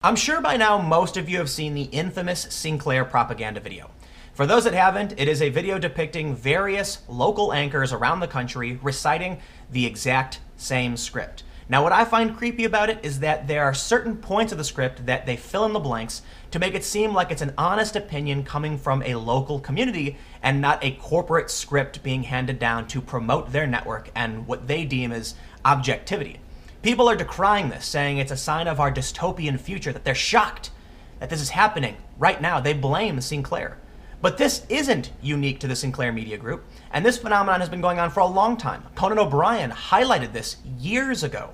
I'm sure by now most of you have seen the infamous Sinclair propaganda video. For those that haven't, it is a video depicting various local anchors around the country reciting the exact same script. Now, what I find creepy about it is that there are certain points of the script that they fill in the blanks to make it seem like it's an honest opinion coming from a local community and not a corporate script being handed down to promote their network and what they deem as objectivity. People are decrying this, saying it's a sign of our dystopian future, that they're shocked that this is happening right now. They blame Sinclair. But this isn't unique to the Sinclair media group, and this phenomenon has been going on for a long time. Conan O'Brien highlighted this years ago.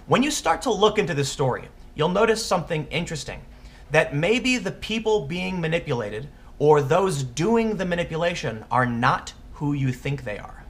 When you start to look into this story, you'll notice something interesting, that maybe the people being manipulated or those doing the manipulation are not who you think they are.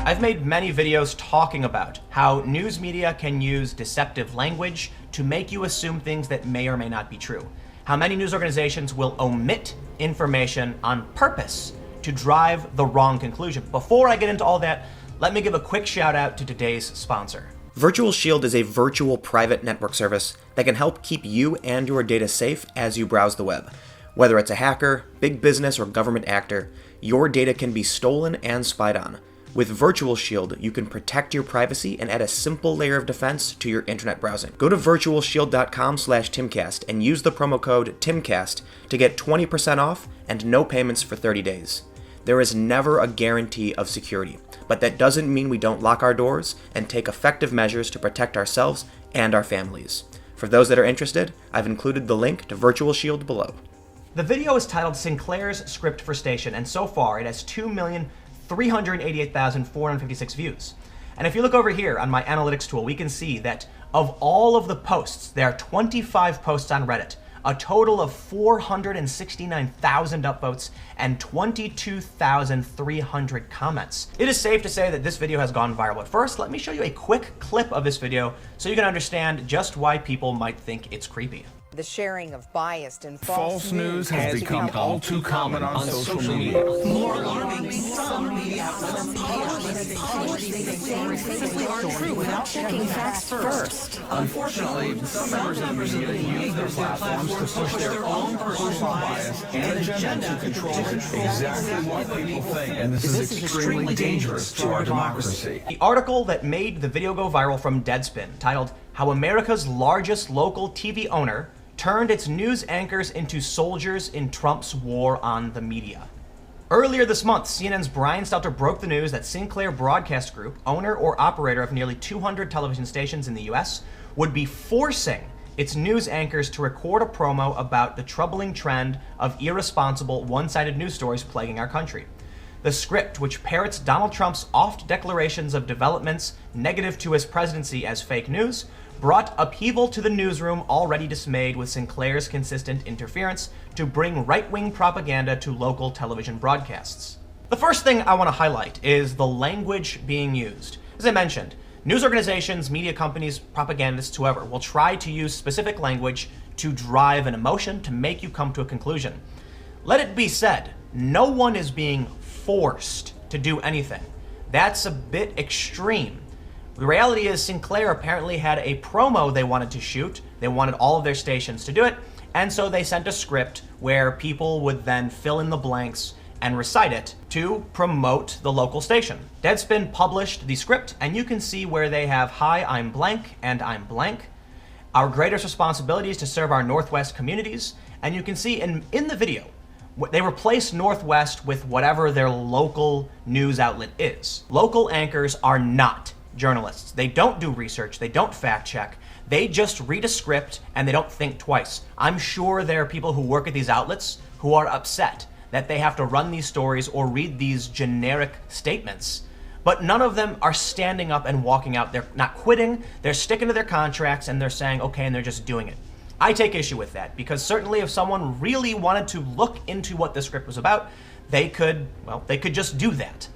I've made many videos talking about how news media can use deceptive language to make you assume things that may or may not be true. How many news organizations will omit information on purpose to drive the wrong conclusion. Before I get into all that, let me give a quick shout out to today's sponsor. Virtual Shield is a virtual private network service that can help keep you and your data safe as you browse the web. Whether it's a hacker, big business, or government actor, your data can be stolen and spied on. With Virtual Shield, you can protect your privacy and add a simple layer of defense to your internet browsing. Go to virtualshield.com/Timcast and use the promo code TIMCAST to get 20% off and no payments for 30 days. There is never a guarantee of security, but that doesn't mean we don't lock our doors and take effective measures to protect ourselves and our families. For those that are interested, I've included the link to Virtual Shield below. The video is titled Sinclair's Script for Station, and so far it has 2,388,456 views. And if you look over here on my analytics tool, we can see that of all of the posts, there are 25 posts on Reddit, a total of 469,000 upvotes, and 22,300 comments. It is safe to say that this video has gone viral, but first, let me show you a quick clip of this video so you can understand just why people might think it's creepy. The sharing of biased and false news has become all too common on social media. More alarming, some media outlets are true without checking facts first. Unfortunately, some members of the media use their platforms to push their own personal bias and agenda to control exactly what people think, and this is extremely dangerous to our democracy. The article that made the video go viral from Deadspin, titled "How America's Largest Local TV Owner Turned Its News Anchors into Soldiers in Trump's War on the Media." Earlier this month, CNN's Brian Stelter broke the news that Sinclair Broadcast Group, owner or operator of nearly 200 television stations in the US, would be forcing its news anchors to record a promo about the troubling trend of irresponsible, one-sided news stories plaguing our country. The script, which parrots Donald Trump's oft declarations of developments negative to his presidency as fake news, brought upheaval to the newsroom already dismayed with Sinclair's consistent interference to bring right-wing propaganda to local television broadcasts. The first thing I want to highlight is the language being used. As I mentioned, news organizations, media companies, propagandists, whoever, will try to use specific language to drive an emotion, to make you come to a conclusion. Let it be said, no one is being forced to do anything. That's a bit extreme. The reality is Sinclair apparently had a promo they wanted to shoot. They wanted all of their stations to do it, and so they sent a script where people would then fill in the blanks and recite it to promote the local station. Deadspin published the script, and you can see where they have, "Hi, I'm blank, and I'm blank. Our greatest responsibility is to serve our Northwest communities," and you can see in the video, they replace Northwest with whatever their local news outlet is. Local anchors are not journalists. They don't do research, they don't fact check, they just read a script and they don't think twice. I'm sure there are people who work at these outlets who are upset that they have to run these stories or read these generic statements, but none of them are standing up and walking out. They're not quitting, they're sticking to their contracts and they're saying, okay, and they're just doing it. I take issue with that, because certainly if someone really wanted to look into what the script was about, they could just do that.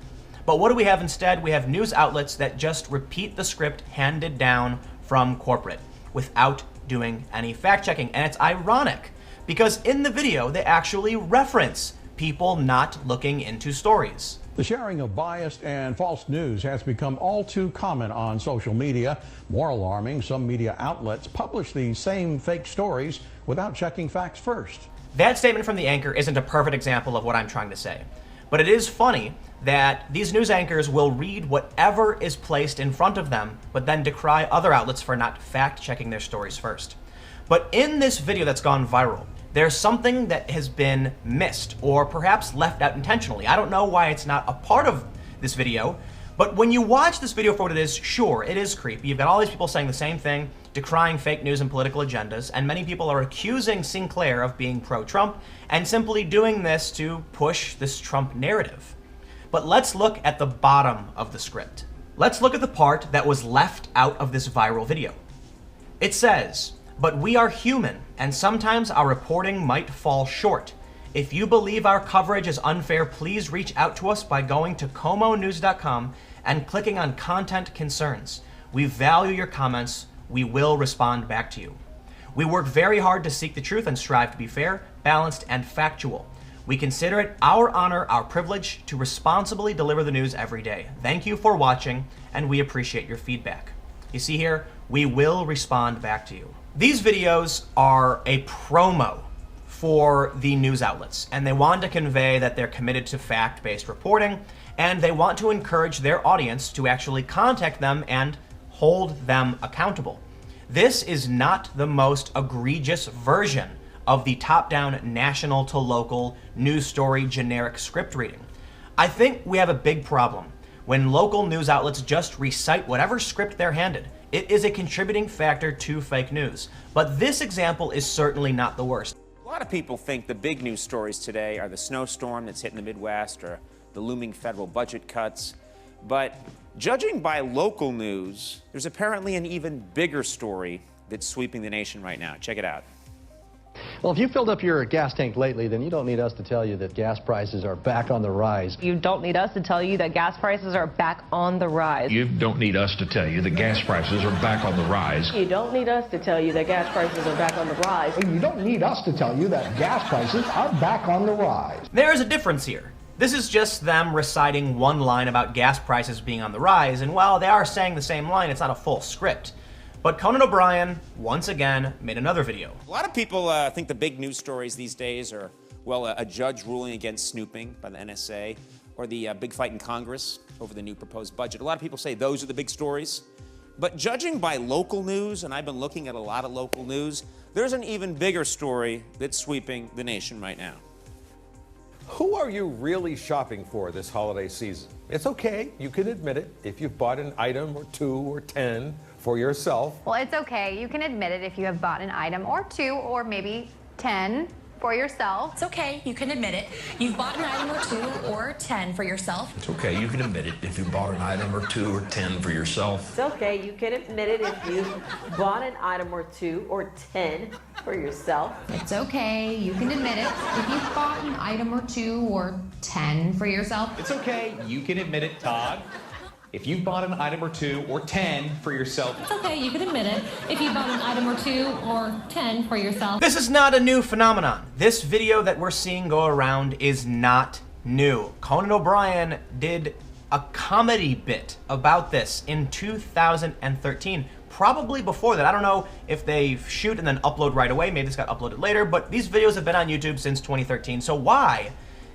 But what do we have instead? We have news outlets that just repeat the script handed down from corporate without doing any fact checking. And it's ironic because in the video, they actually reference people not looking into stories. The sharing of biased and false news has become all too common on social media. More alarming, some media outlets publish these same fake stories without checking facts first. That statement from the anchor isn't a perfect example of what I'm trying to say. But it is funny that these news anchors will read whatever is placed in front of them, but then decry other outlets for not fact-checking their stories first. But in this video that's gone viral, there's something that has been missed, or perhaps left out intentionally. I don't know why it's not a part of this video, but when you watch this video for what it is, sure, it is creepy. You've got all these people saying the same thing, decrying fake news and political agendas, and many people are accusing Sinclair of being pro-Trump and simply doing this to push this Trump narrative. But let's look at the bottom of the script. Let's look at the part that was left out of this viral video. It says, "But we are human, and sometimes our reporting might fall short. If you believe our coverage is unfair, please reach out to us by going to comonews.com and clicking on Content Concerns. We value your comments. We will respond back to you. We work very hard to seek the truth and strive to be fair, balanced, and factual. We consider it our honor, our privilege, to responsibly deliver the news every day. Thank you for watching, and we appreciate your feedback." You see here, we will respond back to you. These videos are a promo for the news outlets, and they want to convey that they're committed to fact-based reporting, and they want to encourage their audience to actually contact them and hold them accountable. This is not the most egregious version of the top-down national to local news story generic script reading. I think we have a big problem when local news outlets just recite whatever script they're handed. It is a contributing factor to fake news, but this example is certainly not the worst. A lot of people think the big news stories today are the snowstorm that's hitting the Midwest or the looming federal budget cuts. But judging by local news, there's apparently an even bigger story that's sweeping the nation right now. Check it out. Well, if you filled up your gas tank lately, then you don't need us to tell you that gas prices are back on the rise. You don't need us to tell you that gas prices are back on the rise. You don't need us to tell you that gas prices are back on the rise. You don't need us to tell you that gas prices are back on the rise. You don't need us to tell you that gas prices are back on the rise. There is a difference here. This is just them reciting one line about gas prices being on the rise, and while they are saying the same line, it's not a full script. But Conan O'Brien, once again, made another video. A lot of people think the big news stories these days are, well, a judge ruling against snooping by the NSA, or the big fight in Congress over the new proposed budget. A lot of people say those are the big stories. But judging by local news, and I've been looking at a lot of local news, there's an even bigger story that's sweeping the nation right now. Who are you really shopping for this holiday season? It's okay, you can admit it, if you've bought an item or 2 or 10 for yourself. Well, it's okay, you can admit it if you have bought an item or 2 or maybe 10 for yourself. It's okay, you can admit it. You've bought an item or 2 or 10 for yourself. It's okay, you can admit it if you bought an item or 2 or 10 for yourself. It's okay, you can admit it if you bought an item or 2 or 10 for yourself. It's okay, you can admit it if you've bought an item or 2 or 10 for yourself. It's okay, you can admit it, Todd. If you've bought an item or 2 or 10 for yourself. It's okay, you can admit it. If you bought an item or 2 or 10 for yourself. This is not a new phenomenon. This video that we're seeing go around is not new. Conan O'Brien did a comedy bit about this in 2013. Probably before that. I don't know if they shoot and then upload right away. Maybe this got uploaded later, but these videos have been on YouTube since 2013. So why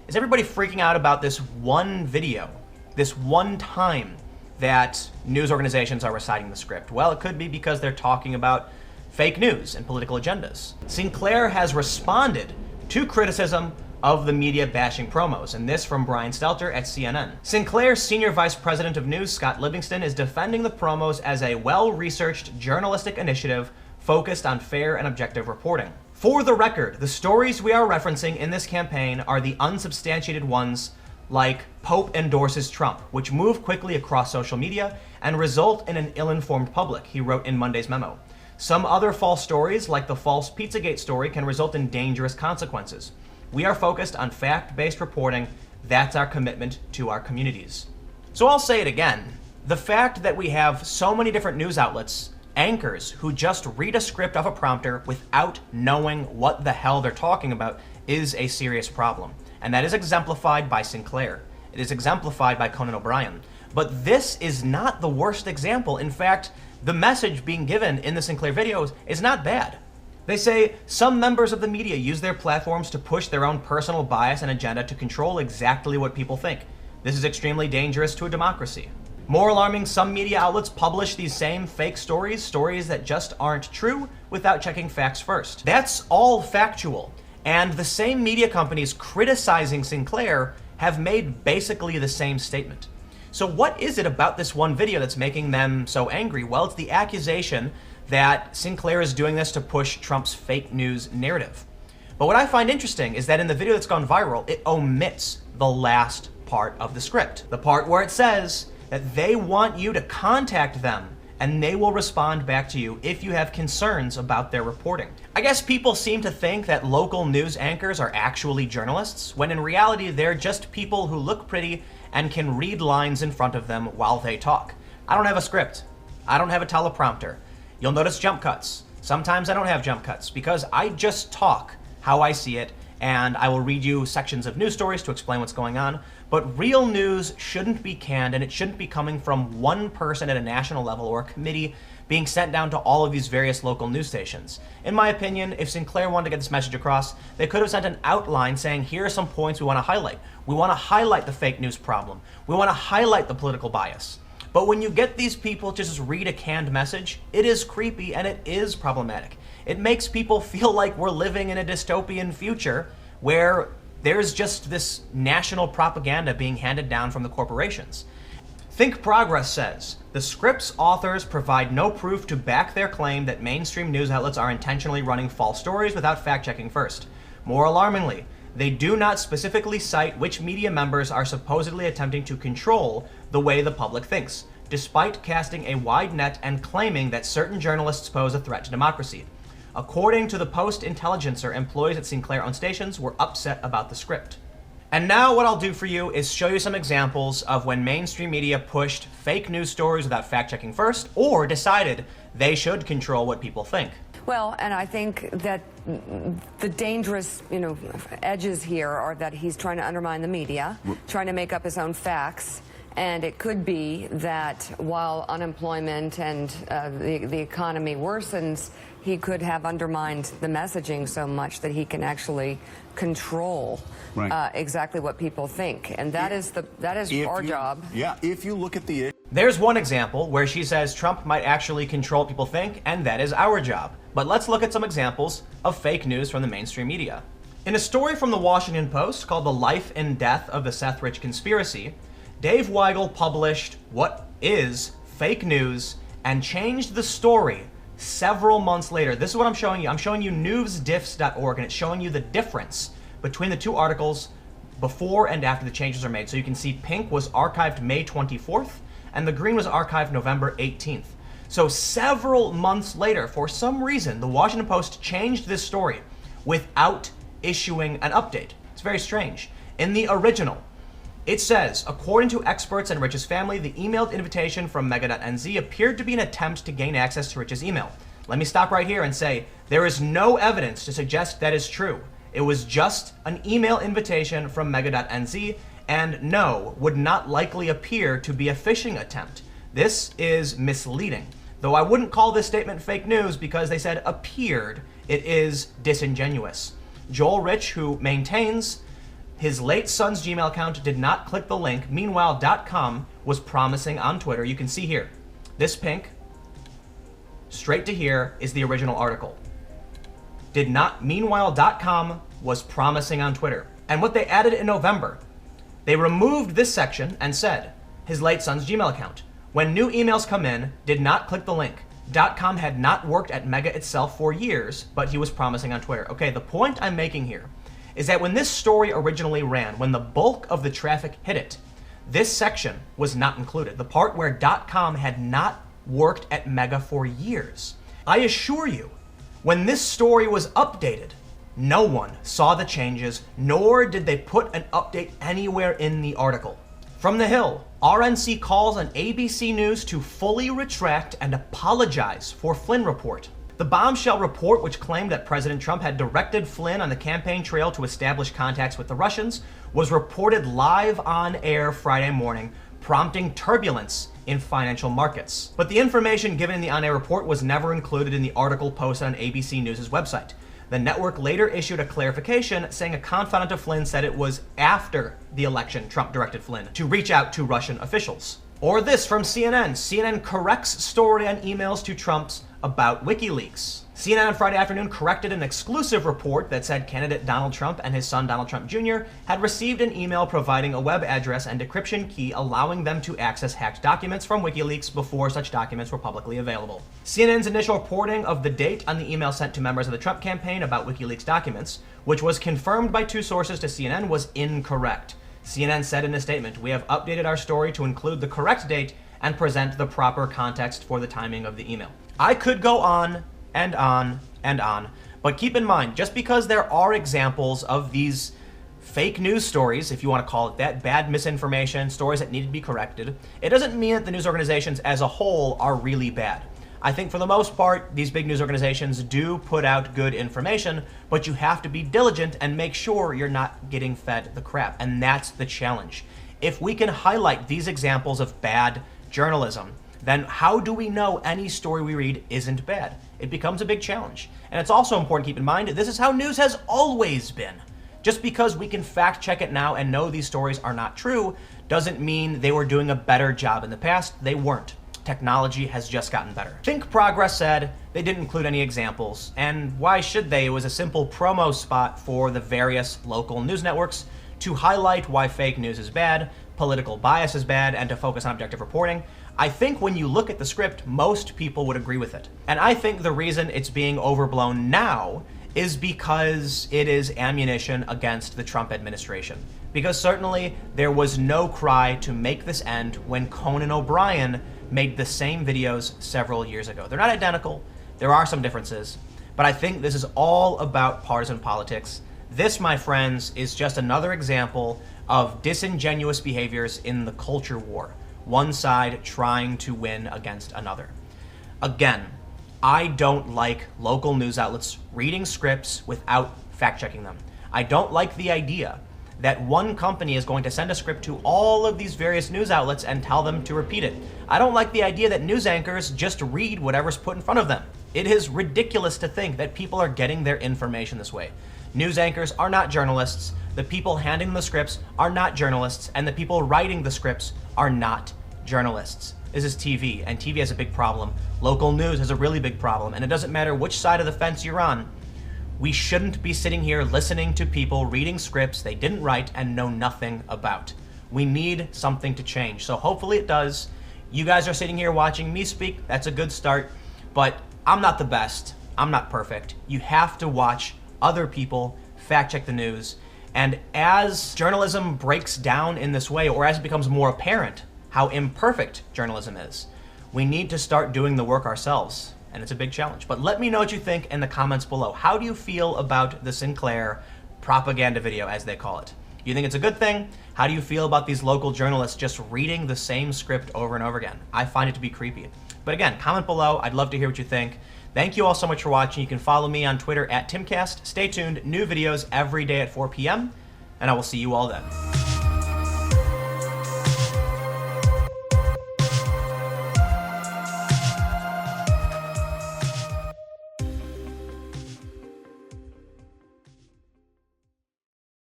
is everybody freaking out about this one video, this one time that news organizations are reciting the script? Well, it could be because they're talking about fake news and political agendas. Sinclair has responded to criticism of the media bashing promos, and this from Brian Stelter at CNN. Sinclair's Senior Vice President of News, Scott Livingston, is defending the promos as a well-researched journalistic initiative focused on fair and objective reporting. For the record, the stories we are referencing in this campaign are the unsubstantiated ones like Pope endorses Trump, which move quickly across social media and result in an ill-informed public, he wrote in Monday's memo. Some other false stories, like the false Pizzagate story, can result in dangerous consequences. We are focused on fact-based reporting. That's our commitment to our communities. So I'll say it again. The fact that we have so many different news outlets, anchors, who just read a script off a prompter without knowing what the hell they're talking about is a serious problem. And that is exemplified by Sinclair. It is exemplified by Conan O'Brien. But this is not the worst example. In fact, the message being given in the Sinclair videos is not bad. They say some members of the media use their platforms to push their own personal bias and agenda to control exactly what people think. This is extremely dangerous to a democracy. More alarming, some media outlets publish these same fake stories that just aren't true, without checking facts first. That's all factual. And the same media companies criticizing Sinclair have made basically the same statement. So what is it about this one video that's making them so angry? Well, it's the accusation that Sinclair is doing this to push Trump's fake news narrative. But what I find interesting is that in the video that's gone viral, it omits the last part of the script. The part where it says that they want you to contact them and they will respond back to you if you have concerns about their reporting. I guess people seem to think that local news anchors are actually journalists, when in reality they're just people who look pretty and can read lines in front of them while they talk. I don't have a script. I don't have a teleprompter. You'll notice jump cuts. Sometimes I don't have jump cuts because I just talk how I see it, and I will read you sections of news stories to explain what's going on. But real news shouldn't be canned, and it shouldn't be coming from one person at a national level or a committee being sent down to all of these various local news stations. In my opinion, if Sinclair wanted to get this message across, they could have sent an outline saying, here are some points we want to highlight. We want to highlight the fake news problem. We want to highlight the political bias. But when you get these people to just read a canned message, it is creepy and it is problematic. It makes people feel like we're living in a dystopian future where there's just this national propaganda being handed down from the corporations. Think Progress says, the script's authors provide no proof to back their claim that mainstream news outlets are intentionally running false stories without fact-checking first. More alarmingly, they do not specifically cite which media members are supposedly attempting to control the way the public thinks, despite casting a wide net and claiming that certain journalists pose a threat to democracy. According to the Post-Intelligencer, employees at Sinclair-owned stations were upset about the script. And now what I'll do for you is show you some examples of when mainstream media pushed fake news stories without fact-checking first, or decided they should control what people think. Well, and I think that the dangerous, edges here are that he's trying to undermine the media, trying to make up his own facts. And it could be that while unemployment and the economy worsens, he could have undermined the messaging so much that he can actually control exactly what people think. And that is our job. Yeah, if you look at the... There's one example where she says Trump might actually control what people think, and that is our job. But let's look at some examples of fake news from the mainstream media. In a story from the Washington Post called The Life and Death of the Seth Rich Conspiracy, Dave Weigel published what is fake news and changed the story several months later. This is what I'm showing you. I'm showing you newsdiffs.org, and it's showing you the difference between the two articles before and after the changes are made. So you can see pink was archived May 24th, and the green was archived November 18th. So several months later, for some reason, the Washington Post changed this story without issuing an update. It's very strange. In the original, it says, according to experts and Rich's family, the emailed invitation from Mega.nz appeared to be an attempt to gain access to Rich's email. Let me stop right here and say, there is no evidence to suggest that is true. It was just an email invitation from Mega.nz, and no, would not likely appear to be a phishing attempt. This is misleading. Though I wouldn't call this statement fake news because they said appeared, it is disingenuous. Joel Rich, who maintains his late son's Gmail account, did not click the link. Meanwhile, .com was promising on Twitter. You can see here, this pink, straight to here, is the original article. Meanwhile.com was promising on Twitter. And what they added in November, they removed this section and said, his late son's Gmail account. When new emails come in, did not click the link. .com had not worked at Mega itself for years, but he was promising on Twitter. Okay, the point I'm making here is that when this story originally ran, when the bulk of the traffic hit it, this section was not included. The part where .com had not worked at Mega for years. I assure you, when this story was updated, no one saw the changes, nor did they put an update anywhere in the article. From the Hill, RNC calls on ABC News to fully retract and apologize for Flynn report. The bombshell report, which claimed that President Trump had directed Flynn on the campaign trail to establish contacts with the Russians, was reported live on air Friday morning, prompting turbulence in financial markets. But the information given in the on-air report was never included in the article posted on ABC News' website. The network later issued a clarification saying a confidant of Flynn said it was after the election Trump directed Flynn to reach out to Russian officials. Or this from CNN. CNN corrects story on emails to Trump's about WikiLeaks. CNN on Friday afternoon corrected an exclusive report that said candidate Donald Trump and his son Donald Trump Jr. had received an email providing a web address and decryption key allowing them to access hacked documents from WikiLeaks before such documents were publicly available. CNN's initial reporting of the date on the email sent to members of the Trump campaign about WikiLeaks documents, which was confirmed by two sources to CNN, was incorrect. CNN said in a statement, "We have updated our story to include the correct date and present the proper context for the timing of the email." I could go on and on and on, but keep in mind, just because there are examples of these fake news stories, if you want to call it that, bad misinformation, stories that need to be corrected, it doesn't mean that the news organizations as a whole are really bad. I think for the most part, these big news organizations do put out good information, but you have to be diligent and make sure you're not getting fed the crap, and that's the challenge. If we can highlight these examples of bad journalism, then how do we know any story we read isn't bad? It becomes a big challenge. And it's also important to keep in mind, this is how news has always been. Just because we can fact check it now and know these stories are not true, doesn't mean they were doing a better job in the past. They weren't. Technology has just gotten better. Think Progress said they didn't include any examples, and why should they? It was a simple promo spot for the various local news networks to highlight why fake news is bad, political bias is bad, and to focus on objective reporting. I think when you look at the script, most people would agree with it. And I think the reason it's being overblown now is because it is ammunition against the Trump administration. Because certainly there was no cry to make this end when Conan O'Brien made the same videos several years ago. They're not identical, there are some differences, but I think this is all about partisan politics. This, my friends, is just another example of disingenuous behaviors in the culture war. One side trying to win against another. Again, I don't like local news outlets reading scripts without fact-checking them. I don't like the idea that one company is going to send a script to all of these various news outlets and tell them to repeat it. I don't like the idea that news anchors just read whatever's put in front of them. It is ridiculous to think that people are getting their information this way. News anchors are not journalists, the people handing the scripts are not journalists, and the people writing the scripts are not journalists. This is TV, and TV has a big problem. Local news has a really big problem, and it doesn't matter which side of the fence you're on. We shouldn't be sitting here listening to people reading scripts they didn't write and know nothing about. We need something to change, so hopefully it does. You guys are sitting here watching me speak, that's a good start, but I'm not the best, I'm not perfect. You have to watch other people fact check the news, and as journalism breaks down in this way, or as it becomes more apparent how imperfect journalism is, we need to start doing the work ourselves, and it's a big challenge. But let me know what you think in the comments below. How do you feel about the Sinclair propaganda video, as they call it? Do you think it's a good thing? How do you feel about these local journalists just reading the same script over and over again? I find it to be creepy. But again, comment below. I'd love to hear what you think. Thank you all so much for watching. You can follow me on Twitter @TimCast. Stay tuned. New videos every day at 4 p.m. and I will see you all then.